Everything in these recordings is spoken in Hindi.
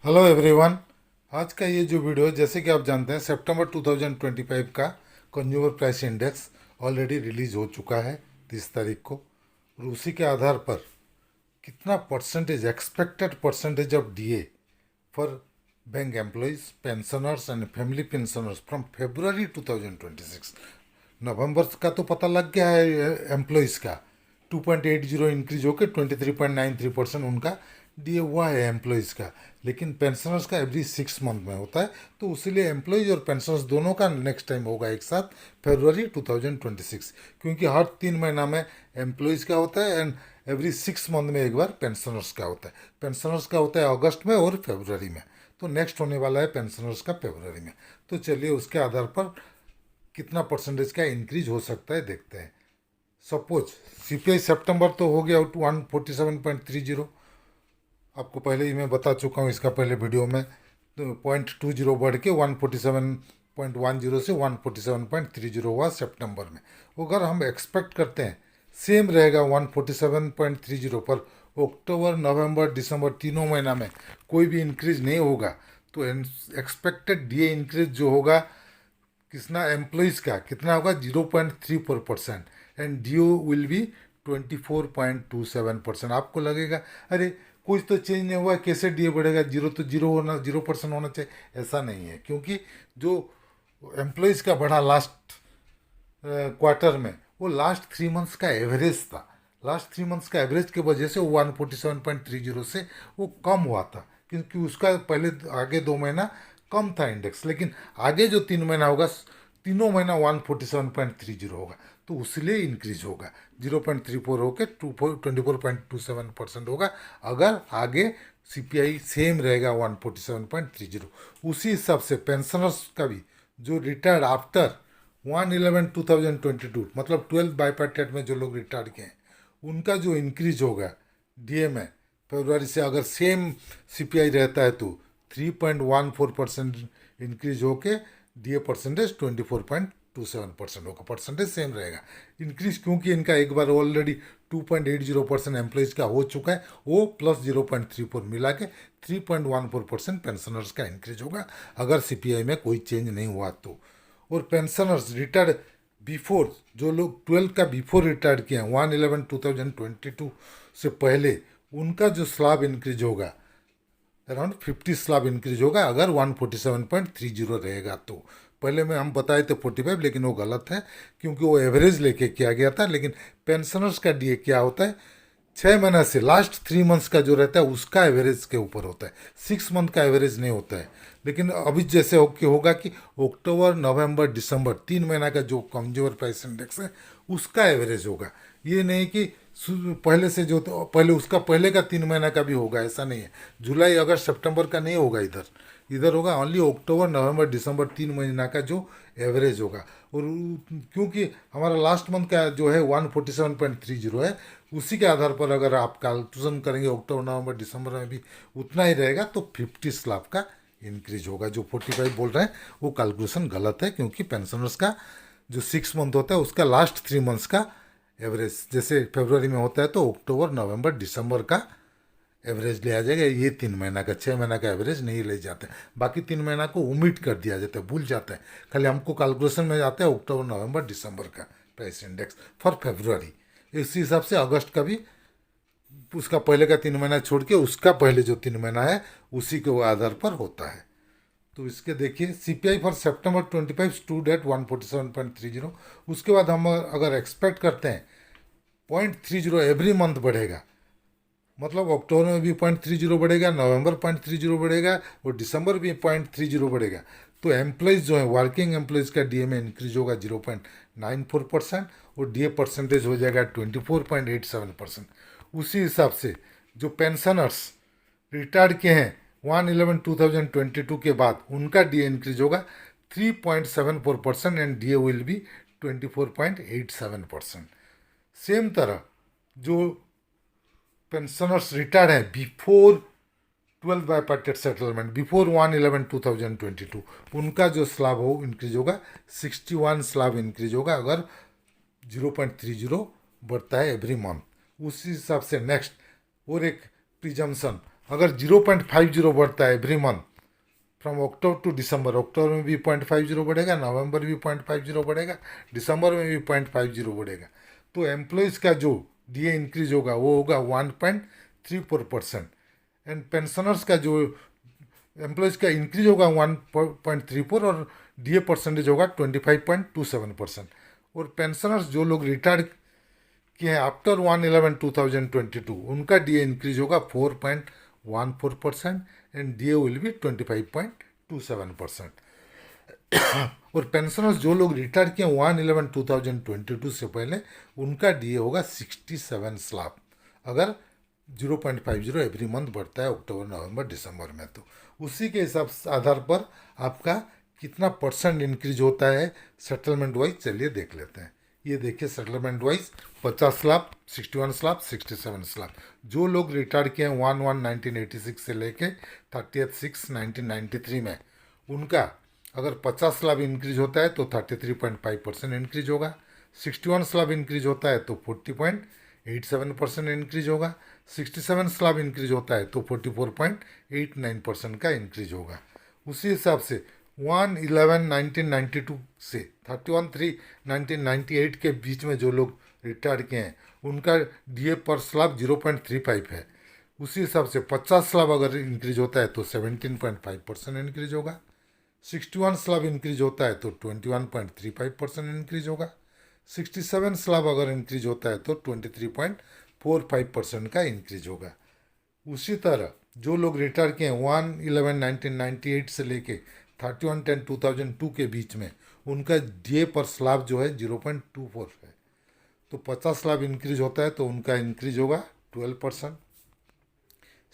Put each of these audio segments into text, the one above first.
Hello everyone. आज का ये जो वीडियो, जैसे कि आप जानते हैं, सितंबर 2025 का consumer price index already release हो चुका है 30 तारीख को। और उसी के आधार पर कितना percentage, expected percentage of DA for bank employees, pensioners and family pensioners from February 2026। नवंबर का तो पता लग गया है एम्प्लॉयज़ का। 2.80 इंक्रीज होकर 23.93% उनका डीए हुआ है एम्प्लॉयज़ का। लेकिन पेंशनर्स का एवरी 6 मंथ में होता है, तो इसीलिए एम्प्लॉयज़ और पेंशनर्स दोनों का नेक्स्ट टाइम होगा एक साथ फरवरी 2026। क्योंकि हर 3 महीना में एम्प्लॉयज़ का होता है एंड एवरी 6 मंथ में एक बार पेंशनर्स का होता है। पेंशनर्स का होता है अगस्त में और फरवरी में, तो नेक्स्ट होने वाला है पेंशनर्स का फरवरी में। तो चलिए उसके आधार पर कितना परसेंटेज का इंक्रीज हो सकता है देखते हैं। सपोज सीपीआई सितंबर तो हो गया 147.30। आपको पहले ही मैं बता चुका हूँ इसका पहले वीडियो में। तो 0.20 बढ़ के 147.10 से 147.30 हुआ सितंबर में। अगर हम एक्सपेक्ट करते हैं सेम रहेगा 147.30 पर, अक्टूबर नवंबर दिसंबर तीनों महीना में कोई भी इंक्रीज नहीं होगा, तो एक्सपेक्टेड डीए इंक्रीज जो होगा कितना एम्प्लॉयज़ का कितना होगा 0.34%, एंड डीओ विल बी 24.27%। आपको लगेगा अरे कुछ तो चेंज नहीं हुआ, कैसे डीए बढ़ेगा, जीरो तो जीरो होना, 0% होना चाहिए। ऐसा नहीं है, क्योंकि जो एम्प्लॉयज़ का बढ़ा लास्ट क्वार्टर में, वो लास्ट 3 मंथ्स का एवरेज था। लास्ट 3 मंथ्स का एवरेज की वजह से 147.30 से वो कम हुआ था, क्योंकि उसका पहले आगे 2 महीना कम था इंडेक्स। लेकिन आगे जो 3 महीना होगा, तीनों महीना 147.30 होगा, तो उसलिए इंक्रीज होगा। 0.34 होकर 24.27% होगा अगर आगे सीपीआई सेम रहेगा 147.30। उसी हिसाब से पेंशनर्स का भी, जो रिटायर्ड आफ्टर 1/11/2022, मतलब 12 बाईपार्टेट में जो लोग रिटायर्ड किए हैं, उनका जो इंक्रीज होगा डीए में फरवरी से, अगर सेम सीपीआई रहता है तो 3.14% इंक्रीज होके डीए परसेंटेज 24.27% होगा। परसेंटेज सेम रहेगा। इंक्रीज क्योंकि इनका एक बार ऑलरेडी 2.80% एम्प्लॉयज़ का हो चुका है, वो प्लस 0.34 मिला के 3.14% पेंशनर्स का इंक्रीज होगा अगर सीपीआई में कोई चेंज नहीं हुआ तो। और पेंशनर्स रिटायर्ड बिफोर, जो लोग 12 का बिफोर रिटायर्ड किए हैं 1/11/2022 से पहले, उनका जो स्लैब इंक्रीज होगा अराउंड 50 स्लैब इंक्रीज होगा अगर 147.30 रहेगा तो। पहले में हम बताए थे 45, लेकिन वो गलत है, क्योंकि वो एवरेज लेके किया गया था। लेकिन पेंशनर्स का डीए क्या होता है, 6 महीना से लास्ट 3 मंथ्स का जो रहता है उसका एवरेज के ऊपर होता है, 6 मंथ का एवरेज नहीं होता है। लेकिन अभी जैसे होगा कि अक्टूबर नवंबर दिसंबर 3 महीना का जो कंज्यूमर प्राइस इंडेक्स है उसका एवरेज होगा। ये नहीं कि पहले से जो, तो पहले उसका पहले का 3 महीना का भी होगा, ऐसा नहीं है। जुलाई अगस्त सितंबर का नहीं होगा इधर। इधर होगा ओनली अक्टूबर नवंबर दिसंबर 3 महीना का जो एवरेज होगा। और क्योंकि हमारा लास्ट मंथ का जो है 147.30 है, उसी के आधार पर अगर आप कैलकुलेशन करेंगे अक्टूबर नवंबर दिसंबर में भी उतना ही रहेगा, तो 50 स्लैब का इंक्रीज होगा। जो 45 बोल रहे हैं वो कैलकुलेशन गलत है, क्योंकि पेंशनर्स का जो 6 मंथ होता है उसका लास्ट 3 मंथ्स का एवरेज, जैसे फरवरी में होता है तो अक्टूबर नवंबर दिसंबर का एवरेज लिया जाएगा। ये 3 महीना का, 6 महीना का एवरेज नहीं ले जाते। बाकी 3 महीना को ओमिट कर दिया जाता है, भूल जाते हैं। खाली हमको कैलकुलेशन में आता है अक्टूबर नवंबर दिसंबर का प्राइस इंडेक्स फॉर फरवरी। इसी हिसाब से अगस्त का भी उसका पहले का 3 महीना छोड़ के उसका पहले जो 3 महीना है उसी के आधार पर होता है। तो इसके देखिए CPI for September 25 stood at 147.30। उसके बाद हम अगर एक्सपेक्ट करते हैं 0.30 एवरी मंथ बढ़ेगा, मतलब अक्टूबर में भी 0.30 बढ़ेगा, नवंबर 0.30 बढ़ेगा और दिसंबर भी 0.30 बढ़ेगा, तो एम्प्लॉयज़ जो है वर्किंग एम्प्लॉयज़ का डीए में इंक्रीज होगा 0.94% और डीए परसेंटेज हो जाएगा 24.87%। उसी हिसाब से जो पेंशनर्स रिटायर्ड के हैं 1/11/2022 के बाद, उनका डीए इंक्रीज होगा 3.74% and DA will be 24.87%। Same तरह जो पेंशनर्स रिटायर्ड हैं बिफोर 12 बाईपार्टेट सेटलमेंट, बिफोर 1/11/2022, उनका जो स्लैब हो इंक्रीज होगा 61 स्लैब इंक्रीज होगा अगर 0.30 बढ़ता है एवरी मंथ। उसी हिसाब से नेक्स्ट और एक प्रिजम्पशन, अगर 0.50 बढ़ता है every month from October to December, अक्टूबर में भी 0.50 बढ़ेगा, नवंबर भी 0.50 बढ़ेगा, दिसंबर में भी 0.50 बढ़ेगा, तो एम्प्लॉयज़ का जो डीए इंक्रीज होगा वो होगा 1.34%। एंड पेंशनर्स का जो एम्प्लॉयज़ का इंक्रीज होगा 1.34 और डीए परसेंटेज होगा 25.27%। और पेंशनर्स जो लोग रिटायर्ड किए हैं आफ्टर 1/11/2022 उनका डीए इंक्रीज होगा 4.14% एंड डीए विल बी 25.27%। और पेंशनर्स जो लोग रिटायर किए 1/11/2022 से पहले उनका डीए होगा 67 स्लैब, अगर 0.50 एवरी मंथ बढ़ता है अक्टूबर नवंबर दिसंबर में, तो उसी के हिसाब आधार पर आपका कितना परसेंट इंक्रीज होता है सेटलमेंट वाइज, चलिए देख लेते हैं। ये देखिए settlement wise 50 slab, 61 slab, 67 slab. जो लोग रिटायर किए हैं 1/1/1986 से लेके 30/6/1993 में, उनका अगर 50 स्लैब इंक्रीज होता है तो 33.5% इंक्रीज होगा, 61 स्लैब इंक्रीज होता है तो 40.87% इंक्रीज होगा, 67 स्लैब इंक्रीज होता है तो 44.89% का इंक्रीज होगा। उसी हिसाब से 1/11/1992 से 31/3/1998 के बीच में जो लोग रिटायर किए हैं उनका डीए पर स्लैब 0.35 है। उसी हिसाब से 50 स्लैब अगर इंक्रीज होता है तो 17.5% इंक्रीज होगा, 61 स्लैब इंक्रीज होता है तो 21.35% इंक्रीज होगा, 67 स्लैब अगर इंक्रीज होता है तो 23.45% का इंक्रीज होगा। उसी तरह जो लोग रिटायर किए हैं 1/11/1998 से लेके 31/10/2002 के बीच में उनका डीए पर स्लैब जो है 0.24 है। तो 50 स्लैब इंक्रीज होता है तो उनका इंक्रीज होगा 12%,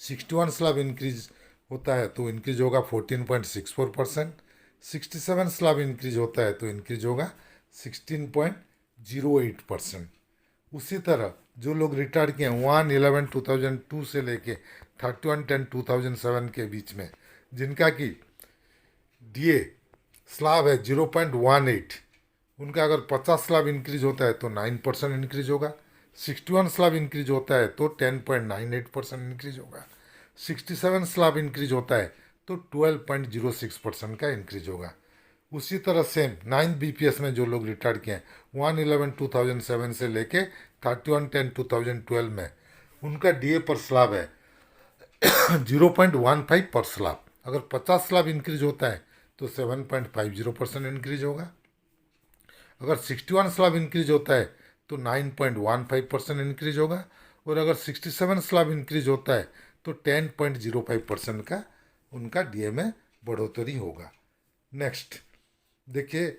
61 स्लैब इंक्रीज होता है तो इंक्रीज होगा 14.64%, 67 स्लैब इंक्रीज होता है तो इंक्रीज होगा 16.08%। उसी तरह जो लोग रिटायर किए 1/11/2002 से लेके 31/10/2007 के बीच में जिनका कि डीए स्लैब है 0.18, उनका अगर 50 स्लैब इंक्रीज होता है तो 9% इंक्रीज होगा, 61 स्लैब इंक्रीज होता है तो 10.98% इंक्रीज होगा, 67 स्लैब इंक्रीज होता है तो 12.06% का इंक्रीज होगा। उसी तरह सेम 9 बीपीएस में जो लोग रिटायर किए हैं 1/11/2007 से लेके 31/10/2012 में उनका डीए पर स्लैब है 0.15 पर स्लैब, अगर 50 स्लैब इंक्रीज होता है तो 7.50% इंक्रीज होगा, अगर 61 स्लैब इंक्रीज होता है तो 9.15% इंक्रीज होगा, और अगर 67 स्लैब इंक्रीज होता है तो 10.05% का उनका डीए में बढ़ोतरी होगा। नेक्स्ट देखिए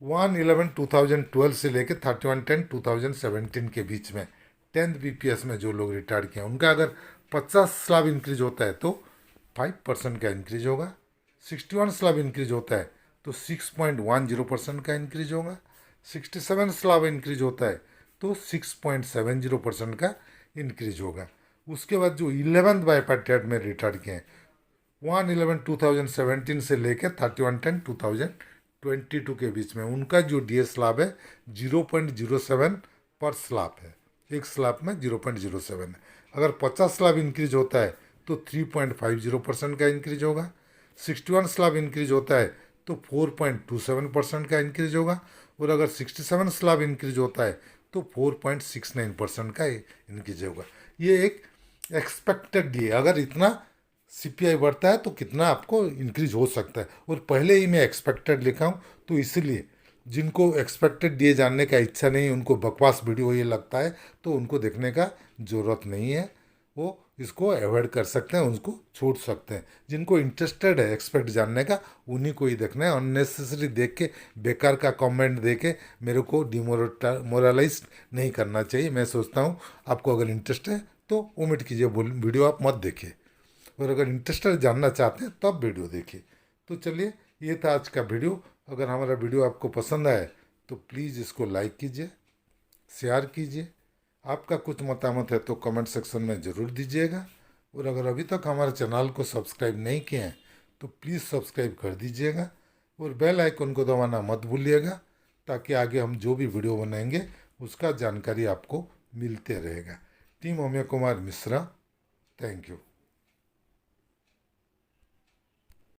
1/11/2012 से लेकर 31/10/2017 के बीच में 10th बीपीएस में जो लोग रिटायर किए हैं उनका अगर 50 स्लैब इंक्रीज होता है तो 5% का इंक्रीज होगा, 61 स्लैब इंक्रीज होता है तो 6.10% का इंक्रीज होगा, 67 स्लैब इंक्रीज होता है तो 6.70% का इंक्रीज होगा। उसके बाद जो 11th बाइपेटेट में रिटायर किए हैं 1/11/2017 से लेकर 31/10/2022 के बीच में उनका जो डीए स्लैब है 0.07 पर स्लैब है, एक स्लैब में 0.07 है। अगर 50 स्लैब इंक्रीज होता है तो 3.50% का इंक्रीज होगा, 61 स्लैब इंक्रीज होता है तो 4.27% का इंक्रीज होगा, और अगर 67 स्लैब इंक्रीज होता है तो 4.69% का इंक्रीज होगा। ये एक एक्सपेक्टेड डीए, अगर इतना सीपीआई बढ़ता है तो कितना आपको इंक्रीज हो सकता है, और पहले ही मैं एक्सपेक्टेड लिखा हूँ तो इसलिए जिनको एक्सपेक्टेड डीए जानने का इच्छा नहीं उनको बकवास वीडियो ये लगता है तो उनको देखने का ज़रूरत नहीं है, वो इसको अवॉइड कर सकते हैं, उसको छोड़ सकते हैं। जिनको इंटरेस्टेड है एक्सपेक्ट जानने का उन्हीं को ही देखना है, अननेसेसरी देख के बेकार का कमेंट दे के मेरे को डिमोरलाइज नहीं करना चाहिए। मैं सोचता हूँ आपको अगर इंटरेस्ट है तो ओमिट कीजिए, वीडियो आप मत देखिए, और अगर इंटरेस्टेड जानना चाहते हैं तब वीडियो देखिए। तो चलिए ये था आज का वीडियो। अगर हमारा वीडियो आपको पसंद आए तो प्लीज़ इसको लाइक कीजिए, शेयर कीजिए, आपका कुछ मतामत है तो कमेंट सेक्शन में ज़रूर दीजिएगा, और अगर अभी तक हमारे चैनल को सब्सक्राइब नहीं किए हैं तो प्लीज़ सब्सक्राइब कर दीजिएगा, और बेल आइकन को दबाना मत भूलिएगा ताकि आगे हम जो भी वीडियो बनाएंगे उसका जानकारी आपको मिलते रहेगा। Team Amey Kumar Mishra, thank you.